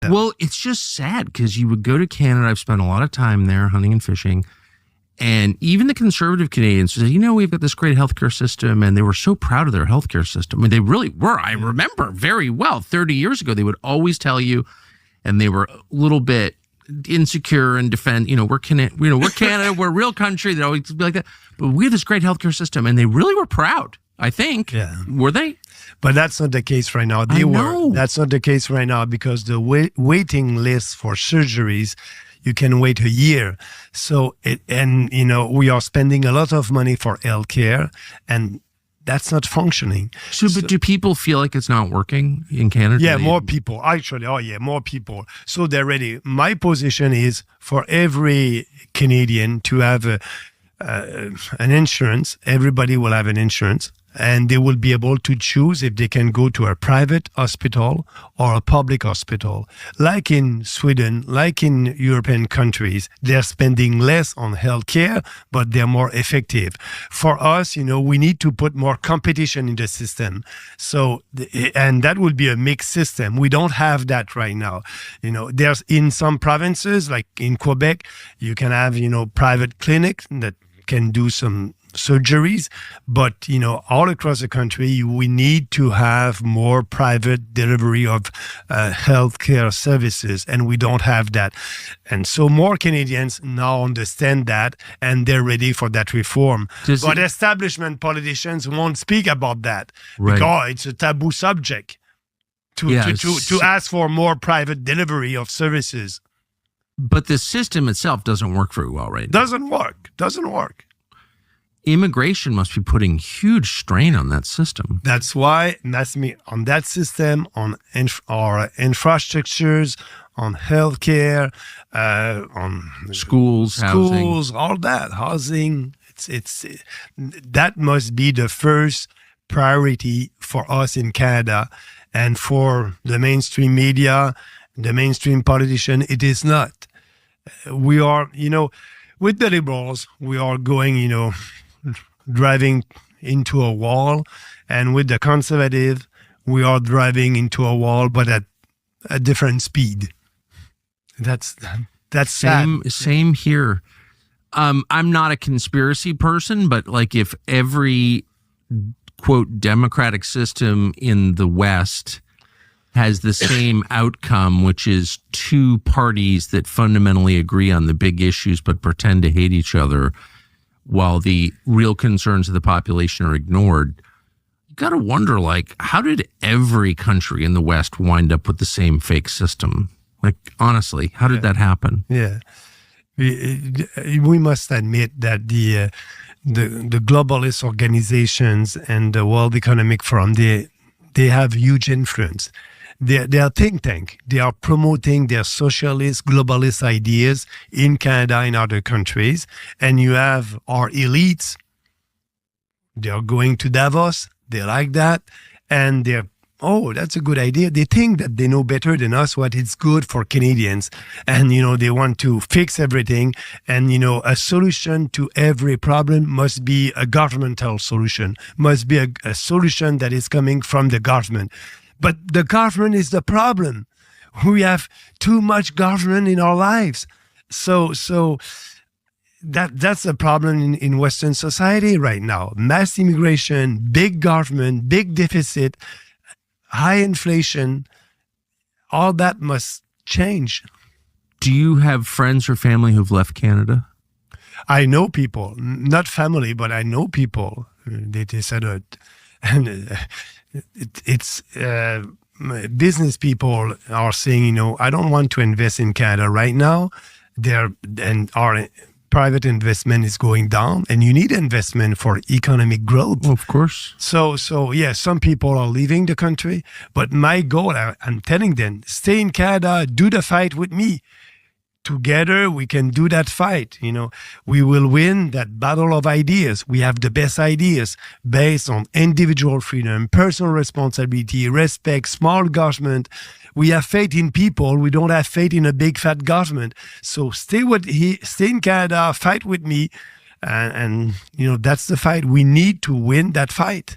Yeah. Well, it's just sad because you would go to Canada. I've spent a lot of time there hunting and fishing. And even the conservative Canadians said, we've got this great healthcare system. And they were so proud of their healthcare system. I mean, they really were. I remember very well 30 years ago, they would always tell you, and they were a little bit insecure and defend, we're Canada, we're a real country. They'd always be like that. But we have this great healthcare system. And they really were proud, I think. Yeah. Were they? But that's not the case right now. They were. That's not the case right now because the waiting list for surgeries, you can wait a year. So we are spending a lot of money for healthcare, and that's not functioning. But do people feel like it's not working in Canada? Yeah, more people. Actually, more people. So they're ready. My position is for every Canadian to have an insurance. Everybody will have an insurance. And they will be able to choose if they can go to a private hospital or a public hospital. Like in Sweden, like in European countries, they're spending less on healthcare, but they're more effective. For us, we need to put more competition in the system. So, and that will be a mixed system. We don't have that right now. There's in some provinces, like in Quebec, you can have, private clinics that can do some surgeries, but all across the country we need to have more private delivery of healthcare services, and we don't have that. And so more Canadians now understand that, and they're ready for that reform. But establishment politicians won't speak about that because it's a taboo subject to ask for more private delivery of services. But the system itself doesn't work very well right now. Doesn't work. Immigration must be putting huge strain on that system. That's why, on that system, on our infrastructures, on healthcare, on schools, housing. All that, housing. It's that must be the first priority for us in Canada, and for the mainstream media, the mainstream politician, it is not. We are, with the Liberals, we are going, driving into a wall, and with the Conservative, we are driving into a wall, but at a different speed. That's same here. I'm not a conspiracy person, but like if every quote democratic system in the West has the same outcome, which is two parties that fundamentally agree on the big issues but pretend to hate each other, while the real concerns of the population are ignored, you got to wonder, how did every country in the West wind up with the same fake system? Honestly, how did that happen? Yeah. We must admit that the globalist organizations and the World Economic Forum, they have huge influence. They are think tank. They are promoting their socialist, globalist ideas in Canada and other countries. And you have our elites. They are going to Davos. They like that. And they're, that's a good idea. They think that they know better than us what is good for Canadians. And, they want to fix everything. And, a solution to every problem must be a governmental solution, must be a solution that is coming from the government. But the government is the problem. We have too much government in our lives. So that's the problem in Western society right now. Mass immigration, big government, big deficit, high inflation, all that must change. Do you have friends or family who've left Canada? I know people, not family, but I know people. They said it. And it's business people are saying, I don't want to invest in Canada right now. Our private investment is going down, and you need investment for economic growth. Well, of course. So yeah, some people are leaving the country, but my goal, I'm telling them, stay in Canada, do the fight with me. Together, we can do that fight. We will win that battle of ideas. We have the best ideas based on individual freedom, personal responsibility, respect, small government. We have faith in people. We don't have faith in a big fat government. So stay in Canada, fight with me. And that's the fight. We need to win that fight.